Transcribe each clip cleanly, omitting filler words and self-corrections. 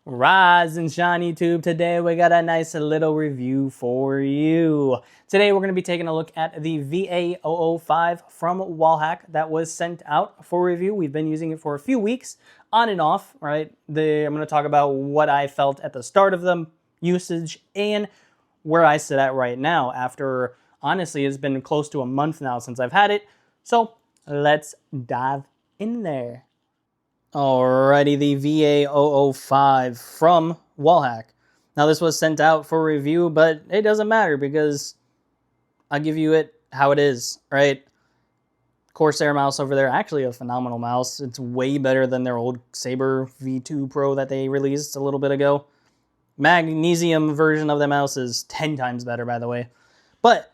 Rise and shine YouTube. Today we got a nice little review for you. Today we're going to be taking a look at the VA-005 from Wallhack that was sent out for review. We've been using it for a few weeks on and off, right? I'm going to talk about what I felt at the start of the usage and where I sit at right now after, honestly, it's been close to a month now since I've had it. So let's dive in there. Alrighty, the VA-005 from Wallhack. Now this was sent out for review, but it doesn't matter because I'll give you it how it is, right? Corsair mouse over there, actually a phenomenal mouse. It's way better than their old Saber V2 Pro that they released a little bit ago. Magnesium version of the mouse is 10 times better, by the way. But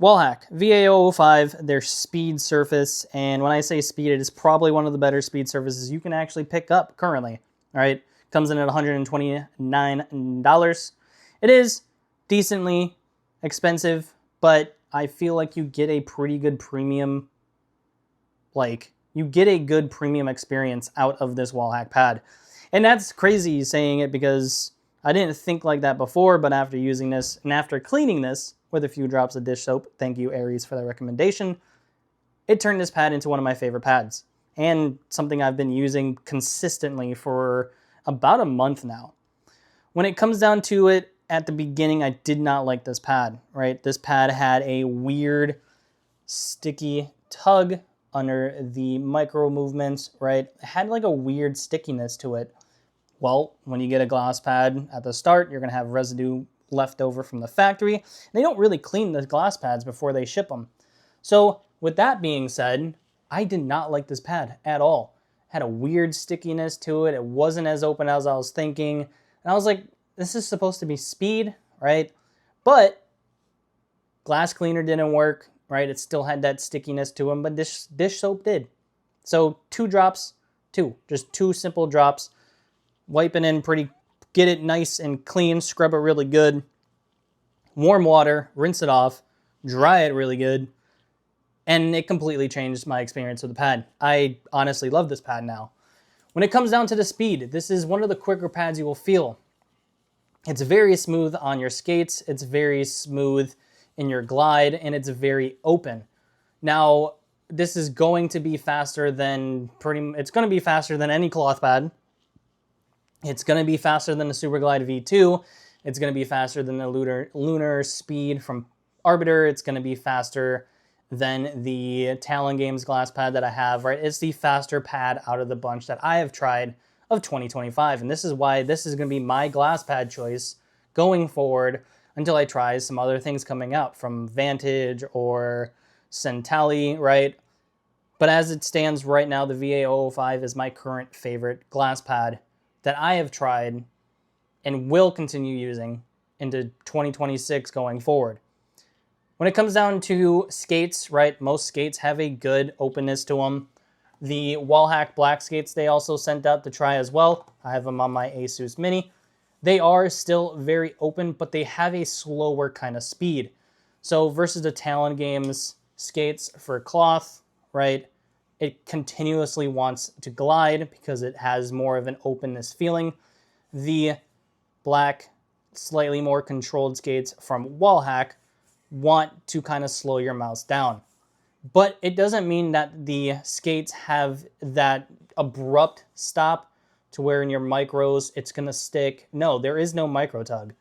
Wallhack, VA-005, their speed surface, and when I say speed, it is probably one of the better speed surfaces you can actually pick up currently, all right? Comes in at $129. It is decently expensive, but I feel like you get a pretty good premium, you get a good premium experience out of this Wallhack pad. And that's crazy saying it because I didn't think like that before, but after using this and after cleaning this with a few drops of dish soap, thank you Ryse for the recommendation, it turned this pad into one of my favorite pads and something I've been using consistently for about a month now. When it comes down to it, at the beginning, I did not like this pad, right? This pad had a weird sticky tug under the micro movements, right? It had like a weird stickiness to it. Well, when you get a glass pad at the start, you're going to have residue left over from the factory. They don't really clean the glass pads before they ship them. So with that being said, I did not like this pad at all. It had a weird stickiness to it. It wasn't as open as I was thinking. And I was like, this is supposed to be speed, right? But glass cleaner didn't work, right? It still had that stickiness to them, but dish soap did. So just two simple drops. Wiping in get it nice and clean, scrub it really good. Warm water, rinse it off, dry it really good. And it completely changed my experience with the pad. I honestly love this pad now. When it comes down to the speed, this is one of the quicker pads you will feel. It's very smooth on your skates, it's very smooth in your glide, and it's very open. Now, this is going to be faster than any cloth pad. It's going to be faster than the Superglide V2. It's going to be faster than the Lunar Speed from Arbiter. It's going to be faster than the Talon Games glass pad that I have, right? It's the faster pad out of the bunch that I have tried of 2025. And this is why this is going to be my glass pad choice going forward until I try some other things coming out from Vantage or Centali, right? But as it stands right now, the VA-005 is my current favorite glass pad that I have tried and will continue using into 2026 going forward. When it comes down to skates, right, most skates have a good openness to them. The Wallhack black skates they also sent out to try as well. I have them on my Asus Mini. They are still very open, but they have a slower kind of speed. So versus the Talon Games skates for cloth, right, it continuously wants to glide because it has more of an openness feeling. The black, slightly more controlled skates from Wallhack want to kind of slow your mouse down. But it doesn't mean that the skates have that abrupt stop to where in your micros it's going to stick. No, there is no micro tug,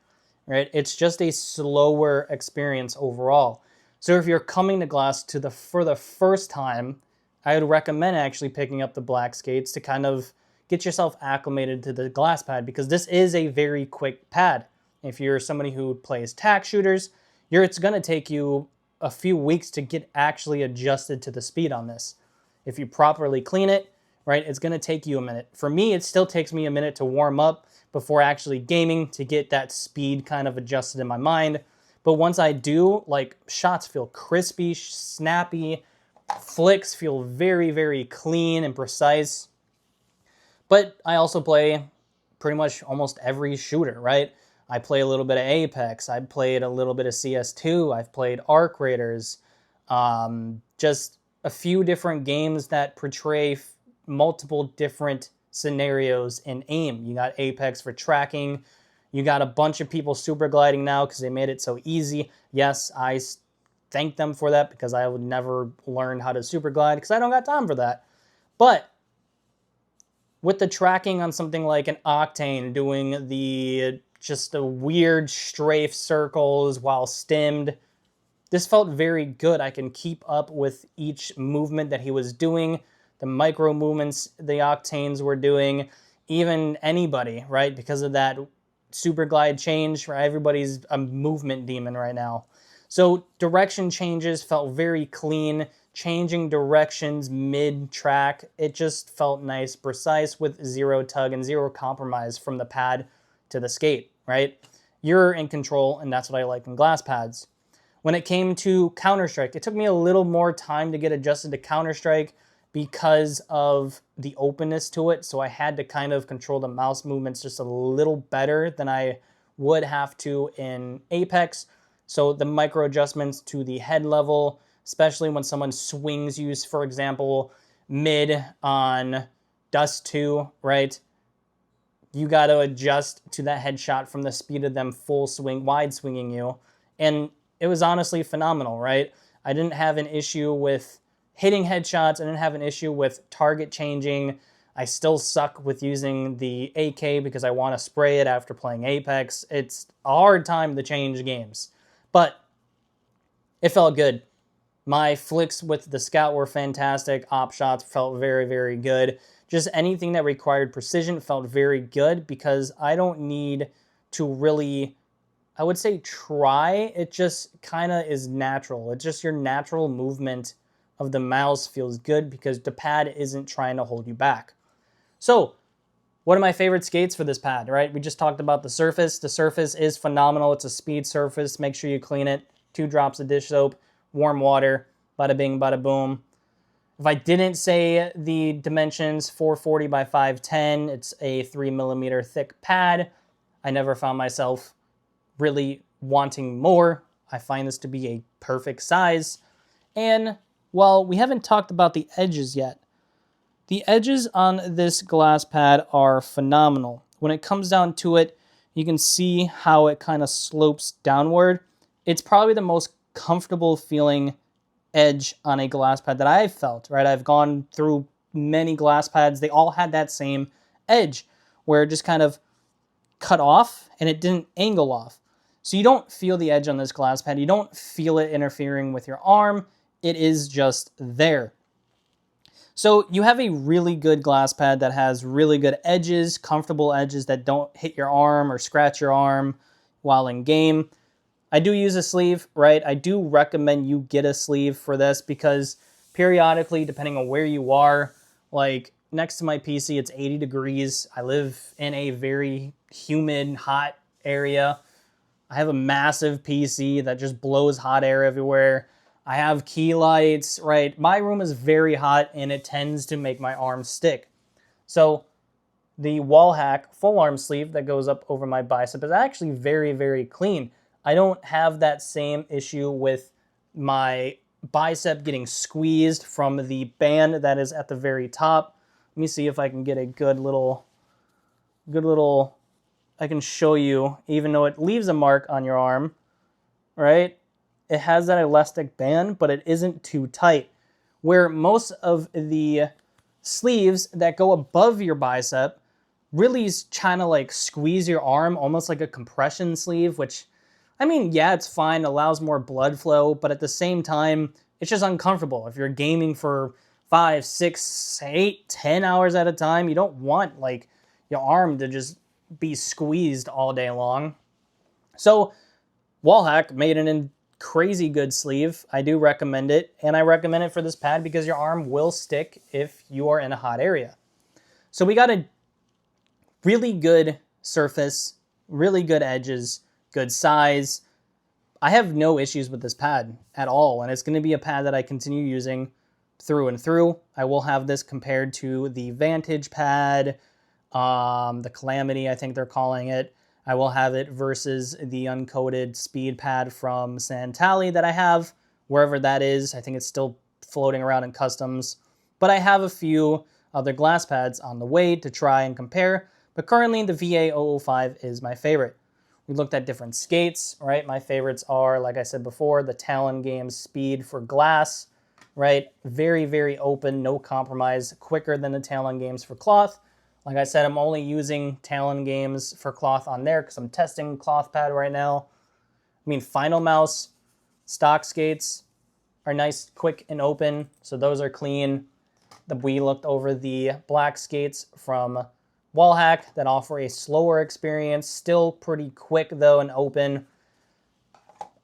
right? It's just a slower experience overall. So if you're coming to glass for the first time, I would recommend actually picking up the black skates to kind of get yourself acclimated to the glass pad because this is a very quick pad. If you're somebody who plays tack shooters, it's going to take you a few weeks to get actually adjusted to the speed on this. If you properly clean it, right, it's going to take you a minute. For me, it still takes me a minute to warm up before actually gaming to get that speed kind of adjusted in my mind. But once I do, shots feel crispy, snappy, flicks feel very, very clean and precise. But I also play pretty much almost every shooter, right? I play a little bit of Apex. I played a little bit of CS2. I've played Arc Raiders. Just a few different games that portray multiple different scenarios in aim. You got Apex for tracking. You got a bunch of people super gliding now because they made it so easy. Yes, I thank them for that because I would never learn how to super glide because I don't got time for that. But with the tracking on something like an Octane doing the just a weird strafe circles while stimmed, this felt very good. I can keep up with each movement that he was doing, the micro movements the Octanes were doing, even anybody, right? Because of that super glide change, right? Everybody's a movement demon right now. So direction changes felt very clean. Changing directions mid-track, it just felt nice, precise with zero tug and zero compromise from the pad to the skate, right? You're in control, and that's what I like in glass pads. When it came to Counter-Strike, it took me a little more time to get adjusted to Counter-Strike because of the openness to it, so I had to kind of control the mouse movements just a little better than I would have to in Apex. So the micro adjustments to the head level, especially when someone swings you, for example, mid on Dust 2, right? You got to adjust to that headshot from the speed of them full swing, wide swinging you. And it was honestly phenomenal, right? I didn't have an issue with hitting headshots. I didn't have an issue with target changing. I still suck with using the AK because I want to spray it after playing Apex. It's a hard time to change games. But it felt good. My flicks with the Scout were fantastic. Op shots felt very, very good. Just anything that required precision felt very good because I don't need to really, I would say try. It just kind of is natural. It's just your natural movement of the mouse feels good because the pad isn't trying to hold you back. So, one of my favorite skates for this pad, right? We just talked about the surface. The surface is phenomenal. It's a speed surface. Make sure you clean it. 2 drops of dish soap, warm water, bada bing, bada boom. If I didn't say the dimensions, 440 by 510, it's a 3mm thick pad. I never found myself really wanting more. I find this to be a perfect size. And while we haven't talked about the edges yet, the edges on this glass pad are phenomenal. When it comes down to it, you can see how it kind of slopes downward. It's probably the most comfortable feeling edge on a glass pad that I've felt, right? I've gone through many glass pads. They all had that same edge where it just kind of cut off and it didn't angle off. So you don't feel the edge on this glass pad. You don't feel it interfering with your arm. It is just there. So you have a really good glass pad that has really good edges, comfortable edges that don't hit your arm or scratch your arm while in game. I do use a sleeve, right? I do recommend you get a sleeve for this because periodically, depending on where you are, like next to my PC, it's 80 degrees. I live in a very humid, hot area. I have a massive PC that just blows hot air everywhere. I have key lights, right? My room is very hot and it tends to make my arms stick. So the Wallhack full arm sleeve that goes up over my bicep is actually very, very clean. I don't have that same issue with my bicep getting squeezed from the band that is at the very top. Let me see if I can get a good little, I can show you, even though it leaves a mark on your arm, right? It has that elastic band, but it isn't too tight. Where most of the sleeves that go above your bicep really is trying to like squeeze your arm, almost like a compression sleeve, which, I mean, yeah, it's fine, allows more blood flow, but at the same time, it's just uncomfortable. If you're gaming for 5, 6, 8, 10 hours at a time, you don't want like your arm to just be squeezed all day long. So Wallhack made an crazy good sleeve. I do recommend it, and I recommend it for this pad because your arm will stick if you are in a hot area. So we got a really good surface, really good edges, good size. I have no issues with this pad at all, and it's going to be a pad that I continue using through and through. I will have this compared to the Vantage pad, the Calamity, I think they're calling it. I will have it versus the uncoated speed pad from Santali that I have, wherever that is. I think it's still floating around in customs. But I have a few other glass pads on the way to try and compare, but currently the VA-005 is my favorite. We looked at different skates, right? My favorites are, like I said before, the Talon Games Speed for glass, right? Very, very open, no compromise, quicker than the Talon Games for cloth. Like I said, I'm only using Talon Games for cloth on there because I'm testing cloth pad right now. I mean, Final Mouse stock skates are nice, quick, and open, so those are clean. We looked over the black skates from Wallhack that offer a slower experience, still pretty quick though and open.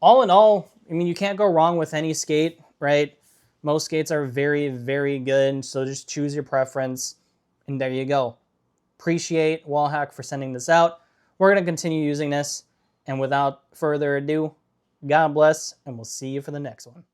All in all, I mean, you can't go wrong with any skate, right? Most skates are very, very good, so just choose your preference, and there you go. Appreciate Wallhack for sending this out. We're going to continue using this, and without further ado, God bless, and we'll see you for the next one.